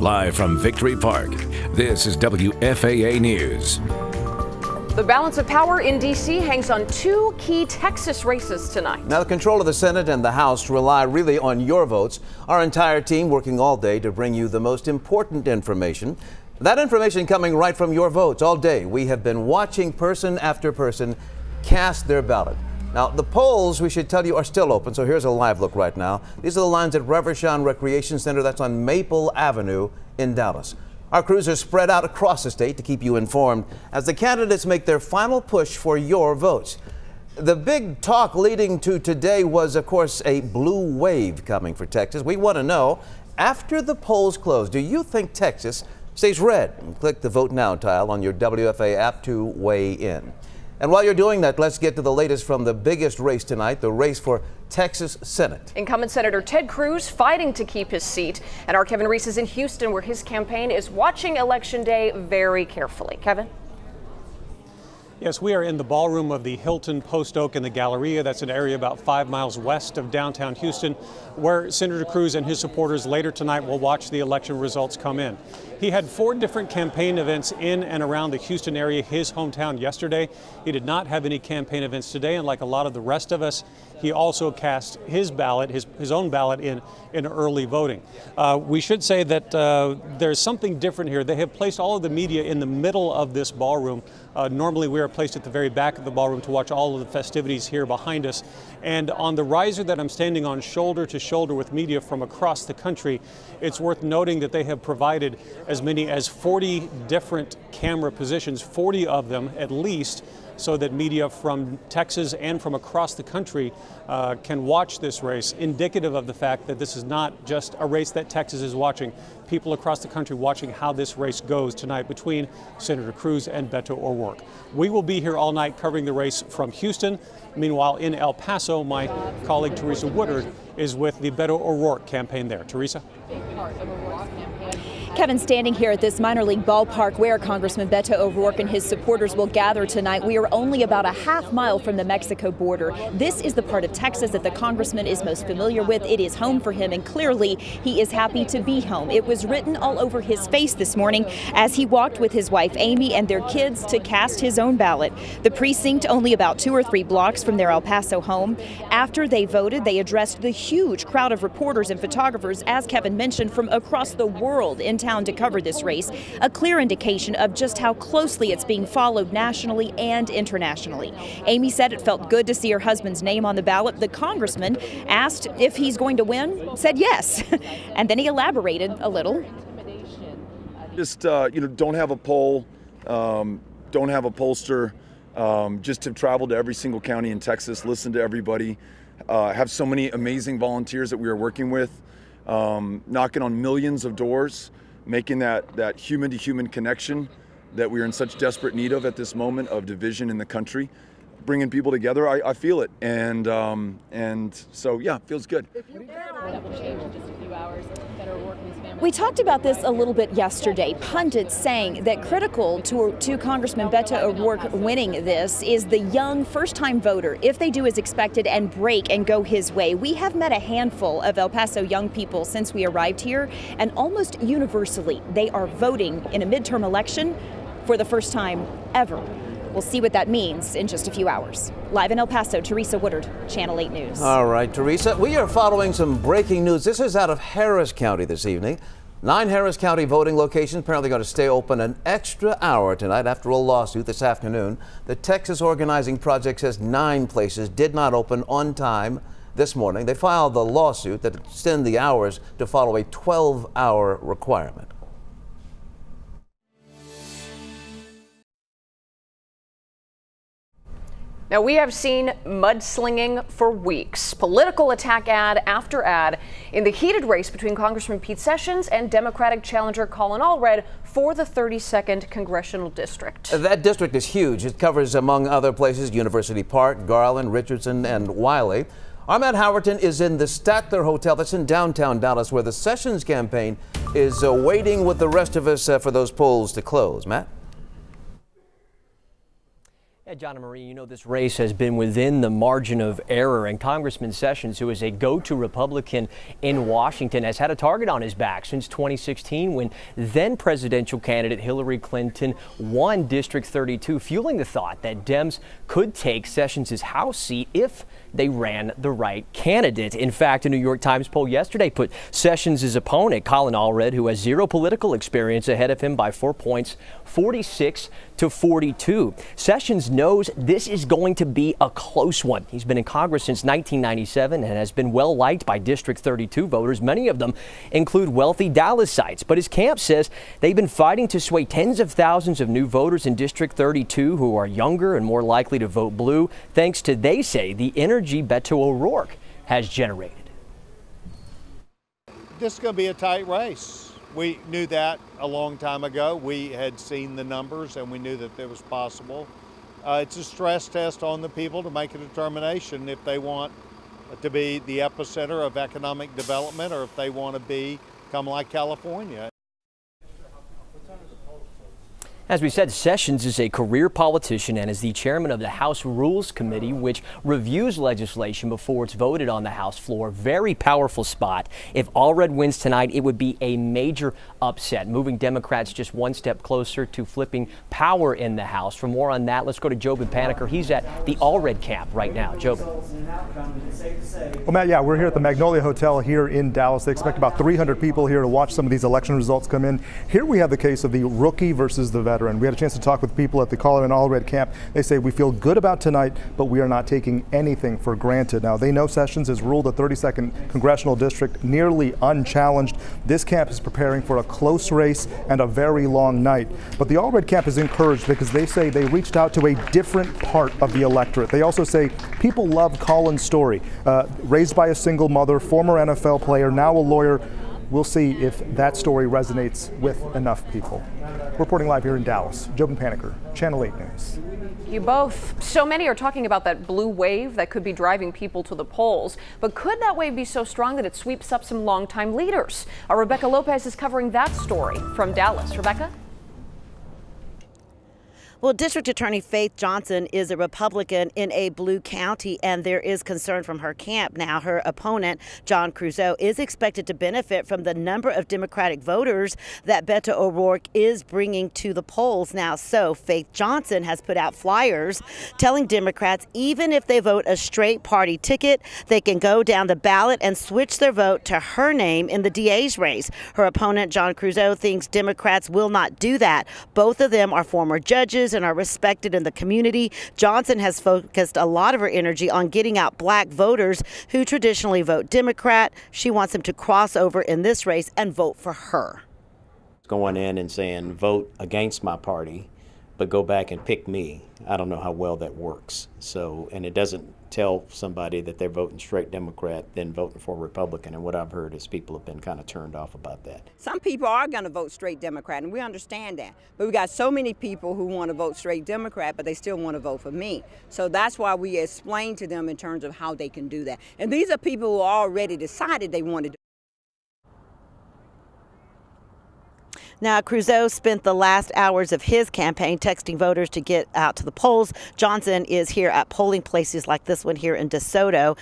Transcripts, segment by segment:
Live from Victory Park, this is WFAA News. The balance of power in D.C. hangs on two key Texas races tonight. Now, the control of the Senate and the House rely really on your votes. Our entire team working all day to bring you the most important information. That information coming right from your votes all day. We have been watching person after person cast their ballot. Now, the polls, we should tell you, are still open, so here's a live look right now. These are the lines at Reverchon Recreation Center. That's on Maple Avenue in Dallas. Our crews are spread out across the state to keep you informed as the candidates make their final push for your votes. The big talk leading to today was, of course, a blue wave coming for Texas. We want to know, after the polls close, do you think Texas stays red? Click the Vote Now tile on your WFAA app to weigh in. And while you're doing that, let's get to the latest from the biggest race tonight, the race for Texas Senate. Incumbent Senator Ted Cruz fighting to keep his seat. And our Kevin Reese is in Houston, where his campaign is watching Election Day very carefully. Kevin? Yes, we are in the ballroom of the Hilton Post Oak in the Galleria. That's an area about 5 miles west of downtown Houston, where Senator Cruz and his supporters later tonight will watch the election results come in. He had 4 different campaign events in and around the Houston area, his hometown, yesterday. He did not have any campaign events today, and like a lot of the rest of us, he also cast his ballot, his own ballot in early voting. We should say that there's something different here. They have placed all of the media in the middle of this ballroom. Normally we are placed at the very back of the ballroom to watch all of the festivities here behind us. And on the riser that I'm standing on, shoulder to shoulder with media from across the country, it's worth noting that they have provided as many as 40 different camera positions, 40 of them at least, so that media from Texas and from across the country can watch this race, indicative of the fact that this is not just a race that Texas is watching. People across the country watching how this race goes tonight between Senator Cruz and Beto O'Rourke. We will be here all night covering the race from Houston. Meanwhile, in El Paso, my colleague Teresa Woodard is with the Beto O'Rourke campaign there. Teresa? Kevin, standing here at this minor league ballpark where Congressman Beto O'Rourke and his supporters will gather tonight, we are only about a half mile from the Mexico border. This is the part of Texas that the congressman is most familiar with. It is home for him, and clearly he is happy to be home. It was written all over his face this morning as he walked with his wife Amy and their kids to cast his own ballot. The precinct only about 2 or 3 blocks from their El Paso home. After they voted, they addressed the huge crowd of reporters and photographers, as Kevin mentioned, from across the world in town to cover this race, a clear indication of just how closely it's being followed nationally and internationally. Amy said it felt good to see her husband's name on the ballot. The congressman, asked if he's going to win, said yes. And then he elaborated a little. Just, don't have a poll, don't have a pollster, just have traveled to every single county in Texas, listened to everybody, have so many amazing volunteers that we are working with, knocking on millions of doors, making that human-to-human connection that we are in such desperate need of at this moment of division in the country. Bringing people together, I feel it, and so yeah, it feels good. We talked about this a little bit yesterday. Pundits saying that critical to Congressman Beto O'Rourke winning this is the young first-time voter, if they do as expected and break and go his way. We have met a handful of El Paso young people since we arrived here, and almost universally they are voting in a midterm election for the first time ever. We'll see what that means in just a few hours. Live in El Paso, Teresa Woodard, Channel 8 News. All right, Teresa, we are following some breaking news. This is out of Harris County this evening. 9 Harris County voting locations apparently going to stay open an extra hour tonight after a lawsuit this afternoon. The Texas Organizing Project says 9 places did not open on time this morning. They filed the lawsuit that extend the hours to follow a 12-hour requirement. Now, we have seen mudslinging for weeks, political attack ad after ad in the heated race between Congressman Pete Sessions and Democratic challenger Colin Allred for the 32nd Congressional District. That district is huge. It covers, among other places, University Park, Garland, Richardson, and Wiley. Our Matt Howerton is in the Statler Hotel that's in downtown Dallas, where the Sessions campaign is waiting with the rest of us for those polls to close. Matt? Yeah, John and Marie, you know this race has been within the margin of error, and Congressman Sessions, who is a go-to Republican in Washington, has had a target on his back since 2016 when then presidential candidate Hillary Clinton won District 32, fueling the thought that Dems could take Sessions' House seat if they ran the right candidate. In fact, a New York Times poll yesterday put Sessions' opponent, Colin Allred, who has zero political experience, ahead of him by 4 points, 46 to 42. Sessions knows this is going to be a close one. He's been in Congress since 1997 and has been well liked by District 32 voters. Many of them include wealthy Dallasites, but his camp says they've been fighting to sway tens of thousands of new voters in District 32 who are younger and more likely to vote blue, thanks to, they say, the energy Beto O'Rourke has generated. This is going to be a tight race. We knew that a long time ago. We had seen the numbers and we knew that it was possible. It's a stress test on the people to make a determination if they want to be the epicenter of economic development or if they want to become like California. As we said, Sessions is a career politician and is the chairman of the House Rules Committee, which reviews legislation before it's voted on the House floor. Very powerful spot. If Allred wins tonight, it would be a major upset, moving Democrats just one step closer to flipping power in the House. For more on that, let's go to Jobin Paniker. He's at the Allred camp right now. Jobin. Well, Matt, yeah, we're here at the Magnolia Hotel here in Dallas. They expect about 300 people here to watch some of these election results come in. Here we have the case of the rookie versus the veteran. We had a chance to talk with people at the Colin Allred camp. They say we feel good about tonight, but we are not taking anything for granted. Now, they know Sessions has ruled the 32nd congressional district nearly unchallenged. This camp is preparing for a close race and a very long night. But the Allred camp is encouraged because they say they reached out to a different part of the electorate. They also say people love Colin's story. Raised by a single mother, former NFL player, now a lawyer. We'll see if that story resonates with enough people. Reporting live here in Dallas, Jobin Paniker, Channel 8 News. You both. So many are talking about that blue wave that could be driving people to the polls. But could that wave be so strong that it sweeps up some longtime leaders? Our Rebecca Lopez is covering that story from Dallas. Rebecca? Well, District Attorney Faith Johnson is a Republican in a blue county, and there is concern from her camp. Now, her opponent, John Creuzot, is expected to benefit from the number of Democratic voters that Beto O'Rourke is bringing to the polls now. So Faith Johnson has put out flyers telling Democrats even if they vote a straight party ticket, they can go down the ballot and switch their vote to her name in the DA's race. Her opponent, John Creuzot, thinks Democrats will not do that. Both of them are former judges and are respected in the community. Johnson has focused a lot of her energy on getting out black voters who traditionally vote Democrat. She wants them to cross over in this race and vote for her. Going in and saying vote against my party, but go back and pick me. I don't know how well that works. So, and it doesn't tell somebody that they're voting straight Democrat, then voting for Republican. And what I've heard is people have been kind of turned off about that. Some people are going to vote straight Democrat, and we understand that. But we got so many people who want to vote straight Democrat, but they still want to vote for me. So that's why we explain to them in terms of how they can do that. And these are people who already decided they wanted to. Now, Creuzot spent the last hours of his campaign texting voters to get out to the polls. Johnson is here at polling places like this one here in DeSoto,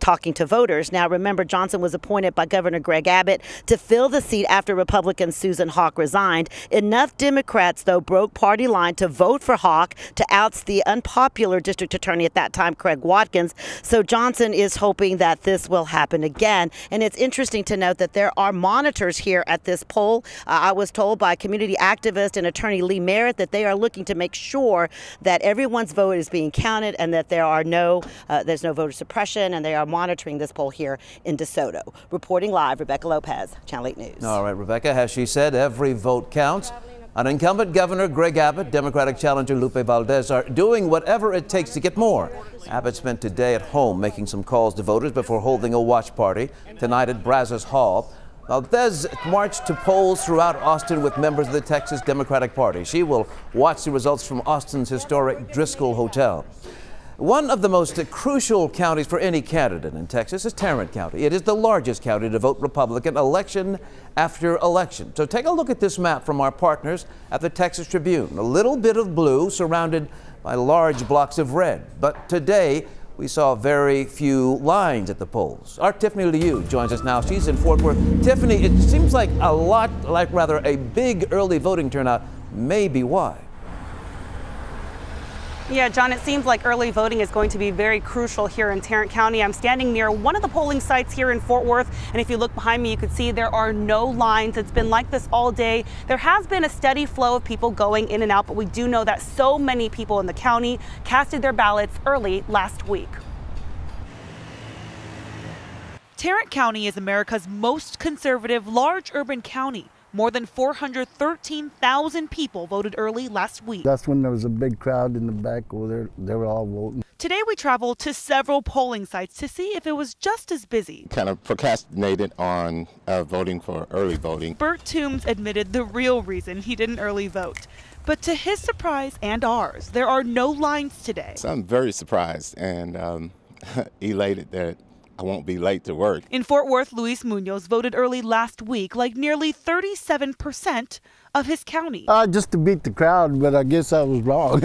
talking to voters. Now, remember, Johnson was appointed by Governor Greg Abbott to fill the seat after Republican Susan Hawk resigned. Enough Democrats, though, broke party line to vote for Hawk to oust the unpopular district attorney at that time, Craig Watkins. So Johnson is hoping that this will happen again. And it's interesting to note that there are monitors here at this poll. I was told by community activist and attorney Lee Merritt that they are looking to make sure that everyone's vote is being counted and that there are there's no voter suppression, and they are monitoring this poll here in DeSoto. Reporting live, Rebecca Lopez, Channel 8 News. All right, Rebecca, as she said, every vote counts. An incumbent Governor Greg Abbott, Democratic challenger Lupe Valdez are doing whatever it takes to get more. Abbott spent today at home making some calls to voters before holding a watch party tonight at Brazos Hall. Valdez marched to polls throughout Austin with members of the Texas Democratic Party. She will watch the results from Austin's historic Driscoll Hotel. One of the most crucial counties for any candidate in Texas is Tarrant County. It is the largest county to vote Republican election after election. So take a look at this map from our partners at the Texas Tribune. A little bit of blue surrounded by large blocks of red. But today, we saw very few lines at the polls. Our Tiffany Liu joins us now. She's in Fort Worth. Tiffany, it seems like a big early voting turnout may be why. Yeah, John, it seems like early voting is going to be very crucial here in Tarrant County. I'm standing near one of the polling sites here in Fort Worth, and if you look behind me, you can see there are no lines. It's been like this all day. There has been a steady flow of people going in and out, but we do know that so many people in the county casted their ballots early last week. Tarrant County is America's most conservative large urban county. More than 413,000 people voted early last week. That's when there was a big crowd in the back where they were all voting. Today we traveled to several polling sites to see if it was just as busy. Kind of procrastinated on voting for early voting. Bert Toombs admitted the real reason he didn't early vote. But to his surprise and ours, there are no lines today. So I'm very surprised and elated that I won't be late to work. In Fort Worth, Luis Munoz voted early last week, like nearly 37% of his county. Just to beat the crowd, but I guess I was wrong.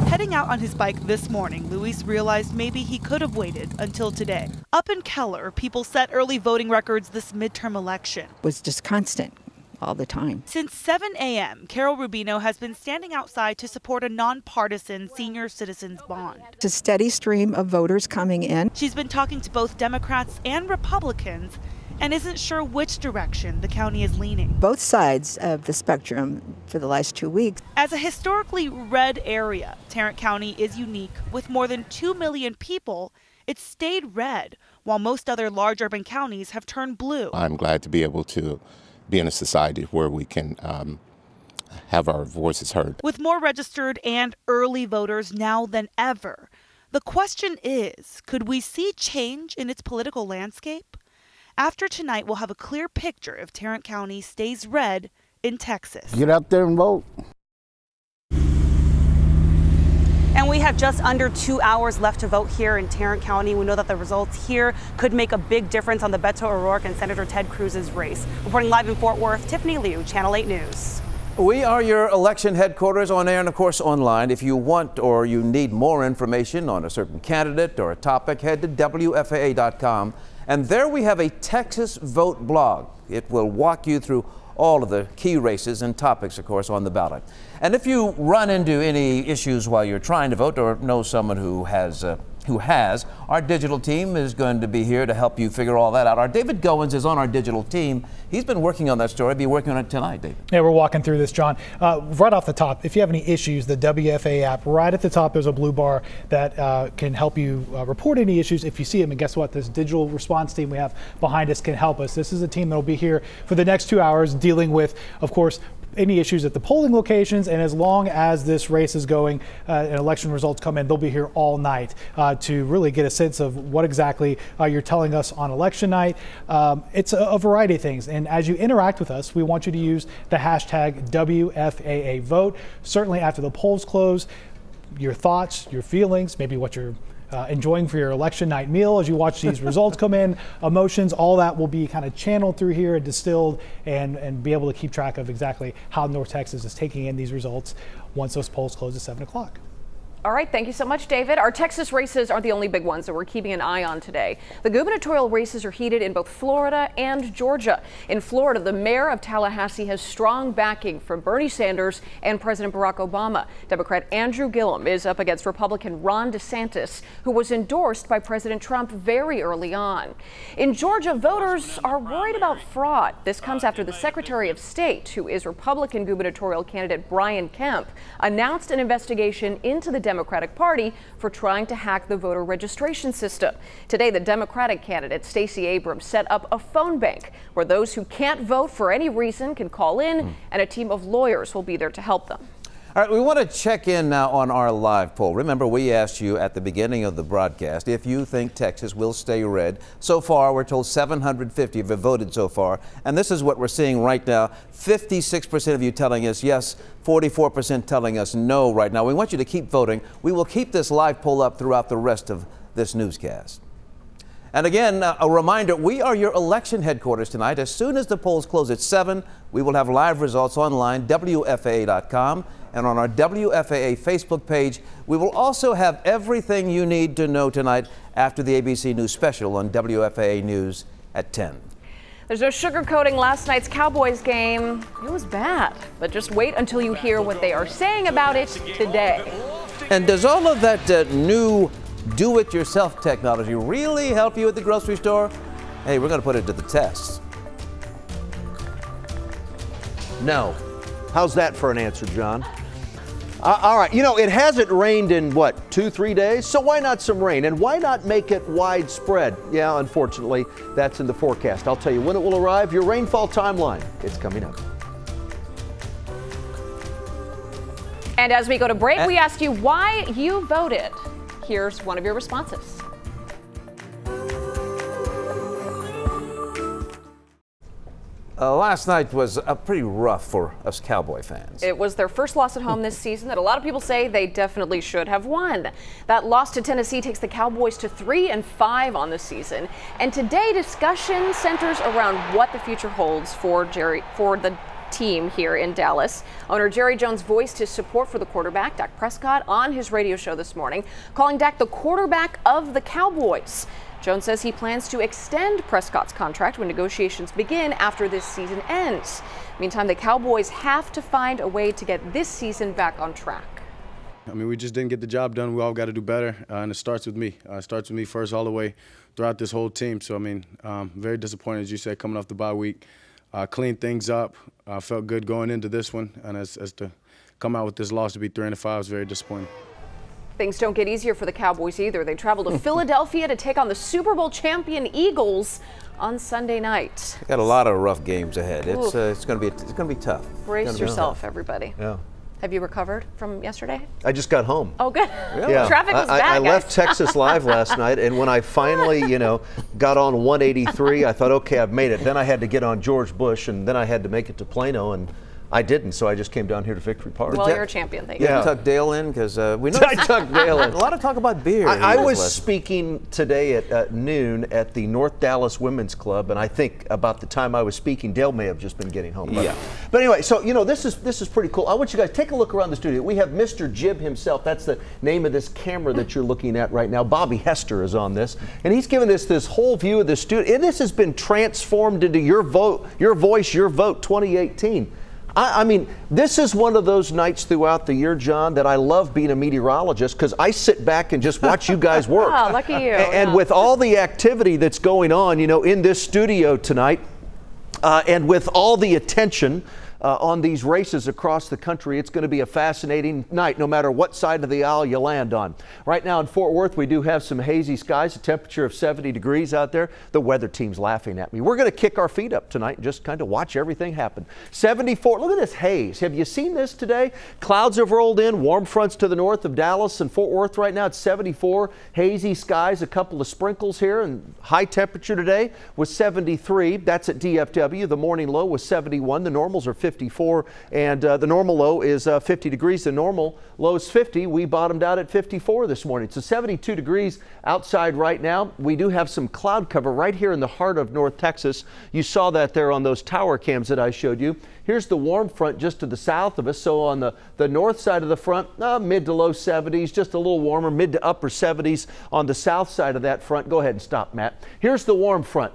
Heading out on his bike this morning, Luis realized maybe he could have waited until today. Up in Keller, people set early voting records this midterm election. It was just constant. All the time. Since 7 a.m., Carol Rubino has been standing outside to support a nonpartisan senior citizens bond. It's a steady stream of voters coming in. She's been talking to both Democrats and Republicans and isn't sure which direction the county is leaning. Both sides of the spectrum for the last 2 weeks. As a historically red area, Tarrant County is unique. With more than 2 million people, it's stayed red, while most other large urban counties have turned blue. I'm glad to be able to be in a society where we can have our voices heard. With more registered and early voters now than ever, the question is, could we see change in its political landscape? After tonight, we'll have a clear picture if Tarrant County stays red in Texas. Get out there and vote. And we have just under 2 hours left to vote here in Tarrant County. We know that the results here could make a big difference on the Beto O'Rourke and Senator Ted Cruz's race. Reporting live in Fort Worth, Tiffany Liu, Channel 8 News. We are your election headquarters on air and, of course, online. If you want or you need more information on a certain candidate or a topic, head to WFAA.com. And there we have a Texas Vote blog. It will walk you through all of the key races and topics, of course, on the ballot. And if you run into any issues while you're trying to vote or know someone who has, our digital team is going to be here to help you figure all that out. Our David Goins is on our digital team. He's been working on that story. Be working on it tonight, David. Yeah, we're walking through this, John. Right off the top, if you have any issues, the WFAA app, right at the top, there's a blue bar that can help you report any issues if you see them. And guess what? This digital response team we have behind us can help us. This is a team that will be here for the next 2 hours dealing with, of course, any issues at the polling locations, and as long as this race is going and election results come in, they'll be here all night to really get a sense of what exactly you're telling us on election night. It's a variety of things, and as you interact with us, we want you to use the hashtag WFAA vote. Certainly after the polls close, your thoughts, your feelings, maybe what you're enjoying for your election night meal as you watch these results come in, emotions, all that will be kind of channeled through here and distilled and be able to keep track of exactly how North Texas is taking in these results once those polls close at 7 o'clock. All right, thank you so much, David. Our Texas races are the only big ones that we're keeping an eye on today. The gubernatorial races are heated in both Florida and Georgia. In Florida, the mayor of Tallahassee has strong backing from Bernie Sanders and President Barack Obama. Democrat Andrew Gillum is up against Republican Ron DeSantis, who was endorsed by President Trump very early on. In Georgia, voters are worried about fraud. This comes after the Secretary of State, who is Republican gubernatorial candidate Brian Kemp, announced an investigation into the Democratic Party for trying to hack the voter registration system. Today, the Democratic candidate Stacey Abrams set up a phone bank where those who can't vote for any reason can call in, and a team of lawyers will be there to help them. All right, we want to check in now on our live poll. Remember, we asked you at the beginning of the broadcast if you think Texas will stay red. So far, we're told 750 have voted so far, and this is what we're seeing right now. 56% of you telling us yes, 44% telling us no right now. We want you to keep voting. We will keep this live poll up throughout the rest of this newscast. And again, a reminder, we are your election headquarters tonight. As soon as the polls close at 7, we will have live results online, WFAA.com, and on our WFAA Facebook page. We will also have everything you need to know tonight after the ABC News special on WFAA News at 10. There's no sugarcoating last night's Cowboys game. It was bad, but just wait until you hear what they are saying about it today. And does all of that new do-it-yourself technology really help you at the grocery store? Hey, we're going to put it to the test. No. How's that for an answer, John? All right, you know, it hasn't rained in, what, 2-3 days? So why not some rain? And why not make it widespread? Yeah, unfortunately, that's in the forecast. I'll tell you when it will arrive. Your rainfall timeline, it's coming up. And as we go to break, we asked you why you voted. Here's one of your responses. Last night was pretty rough for us Cowboy fans. It was their first loss at home this season that a lot of people say they definitely should have won. That loss to Tennessee takes the Cowboys to 3-5 on the season. And today, discussion centers around what the future holds for the team here in Dallas. Owner Jerry Jones voiced his support for the quarterback, Dak Prescott, on his radio show this morning, calling Dak the quarterback of the Cowboys. Jones says he plans to extend Prescott's contract when negotiations begin after this season ends. Meantime, the Cowboys have to find a way to get this season back on track. I mean, we just didn't get the job done. We all got to do better, and it starts with me. It starts with me first all the way throughout this whole team. So, I mean, very disappointed, as you said, coming off the bye week. Cleaned things up. Felt good going into this one, and as to come out with this loss to be 3-5 was very disappointing. Things don't get easier for the Cowboys either. They travel to Philadelphia to take on the Super Bowl champion Eagles on Sunday night. Got a lot of rough games ahead. It's going to be tough. Brace yourself, everybody. Yeah. Have you recovered from yesterday? I just got home. Oh, good. Yeah. Traffic was bad, I guys. left Texas Live last night, and when I finally, got on 183, I thought, okay, I've made it. Then I had to get on George Bush, and then I had to make it to Plano, and I didn't, so I just came down here to Victory Park. Well, you're a champion. Thank you. Yeah. Tuck Dale in because we know. I tucked Dale in. A lot of talk about beer. I was speaking today at noon at the North Dallas Women's Club, and I think about the time I was speaking, Dale may have just been getting home. Yeah. But anyway, so this is pretty cool. I want you guys to take a look around the studio. We have Mr. Jib himself. That's the name of this camera that you're looking at right now. Bobby Hester is on this, and he's given us this whole view of the studio. And this has been transformed into Your Vote, Your Voice, Your Vote 2018. I mean, this is one of those nights throughout the year, John, that I love being a meteorologist because I sit back and just watch you guys work. Oh, lucky you. And with all the activity that's going on, in this studio tonight, and with all the attention on these races across the country, it's going to be a fascinating night, no matter what side of the aisle you land on. Right now in Fort Worth, we do have some hazy skies, a temperature of 70 degrees out there. The weather team's laughing at me. We're going to kick our feet up tonight and just kind of watch everything happen. 74, look at this haze. Have you seen this today? Clouds have rolled in, warm fronts to the north of Dallas and Fort Worth right now. It's 74, hazy skies, a couple of sprinkles here, and high temperature today was 73. That's at DFW. The morning low was 71. The normals are 54, and the normal low is 50 degrees. The normal low is 50. We bottomed out at 54 this morning. So 72 degrees outside right now. We do have some cloud cover right here in the heart of North Texas. You saw that there on those tower cams that I showed you. Here's the warm front just to the south of us. So on the north side of the front, mid to low 70s, just a little warmer, mid to upper 70s on the south side of that front. Go ahead and stop, Matt. Here's the warm front.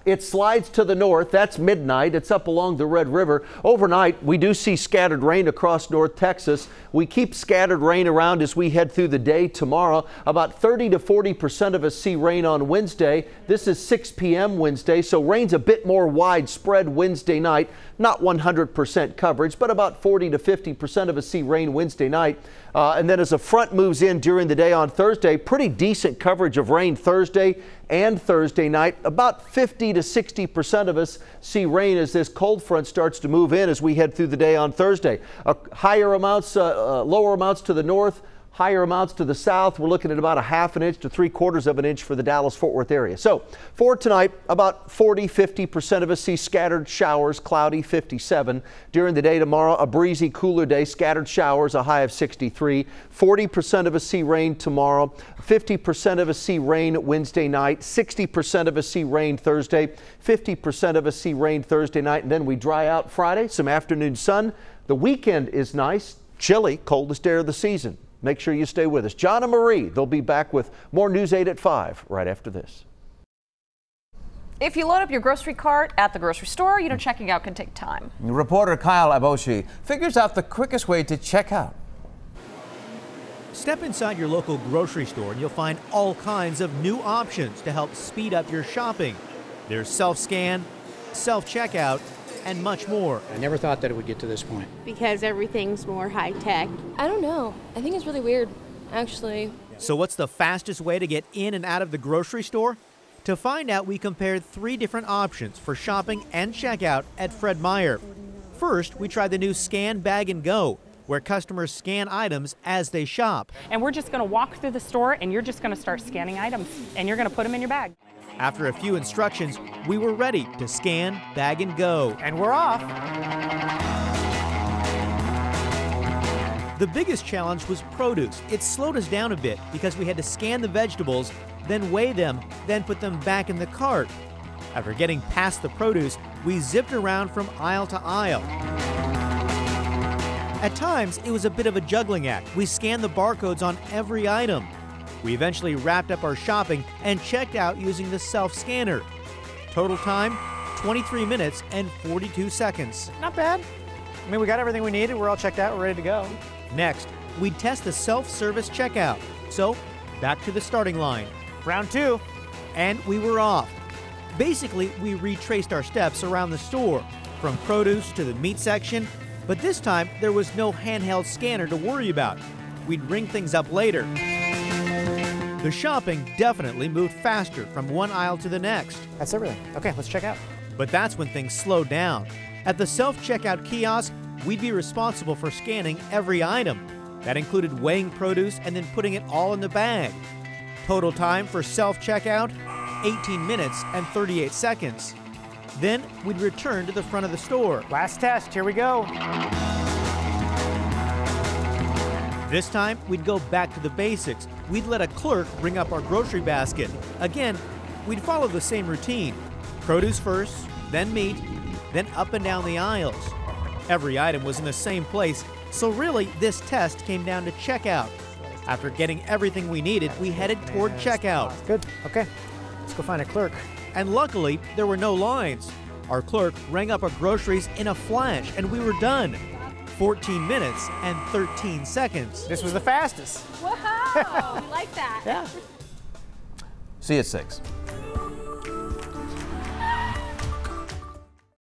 It slides to the north. That's midnight. It's up along the Red River. Overnight, we do see scattered rain across North Texas. We keep scattered rain around as we head through the day tomorrow. About 30 to 40% of us see rain on Wednesday. This is 6 p.m. Wednesday, so rain's a bit more widespread Wednesday night. Not 100% coverage, but about 40 to 50% of us see rain Wednesday night. And then as a front moves in during the day on Thursday, pretty decent coverage of rain Thursday and Thursday night. About 50 to 60% of us see rain as this cold front starts to move in as we head through the day on Thursday. Higher amounts, lower amounts to the north, Higher amounts to the south, we're looking at about 1/2 inch to 3/4 of an inch for the Dallas-Fort Worth area. So for tonight, about 40–50% of us see scattered showers, cloudy 57. During the day tomorrow, a breezy, cooler day, scattered showers, a high of 63. 40% of us see rain tomorrow. 50% of us see rain Wednesday night. 60% of us see rain Thursday. 50% of us see rain Thursday night. And then we dry out Friday, some afternoon sun. The weekend is nice, chilly, coldest day of the season. Make sure you stay with us. John and Marie, they'll be back with more News 8 at 5 right after this. If you load up your grocery cart at the grocery store, checking out can take time. Reporter Kyle Aboshi figures out the quickest way to check out. Step inside your local grocery store and you'll find all kinds of new options to help speed up your shopping. There's self-scan, self-checkout, and much more. I never thought that it would get to this point. Because everything's more high-tech. I don't know. I think it's really weird, actually. So what's the fastest way to get in and out of the grocery store? To find out, we compared 3 different options for shopping and checkout at Fred Meyer. First, we tried the new Scan Bag and Go, where customers scan items as they shop. And we're just going to walk through the store and you're just going to start scanning items and you're going to put them in your bag. After a few instructions, we were ready to scan, bag, and go. And we're off. The biggest challenge was produce. It slowed us down a bit because we had to scan the vegetables, then weigh them, then put them back in the cart. After getting past the produce, we zipped around from aisle to aisle. At times, it was a bit of a juggling act. We scanned the barcodes on every item. We eventually wrapped up our shopping and checked out using the self-scanner. Total time, 23 minutes and 42 seconds. Not bad. I mean, we got everything we needed. We're all checked out. We're ready to go. Next, we'd test the self-service checkout. So, back to the starting line. Round 2. And we were off. Basically, we retraced our steps around the store, from produce to the meat section, but this time there was no handheld scanner to worry about. We'd ring things up later. The shopping definitely moved faster from one aisle to the next. That's everything. Okay, let's check out. But that's when things slowed down. At the self-checkout kiosk, we'd be responsible for scanning every item. That included weighing produce and then putting it all in the bag. Total time for self-checkout, 18 minutes and 38 seconds. Then we'd return to the front of the store. Last test, here we go. This time, we'd go back to the basics. We'd let a clerk bring up our grocery basket. Again, we'd follow the same routine. Produce first, then meat, then up and down the aisles. Every item was in the same place, so really this test came down to checkout. After getting everything we needed, we headed toward checkout. Good, okay, let's go find a clerk. And luckily, there were no lines. Our clerk rang up our groceries in a flash and we were done. 14 minutes and 13 seconds. This was the fastest. Wow, we like that. Yeah. See you at 6.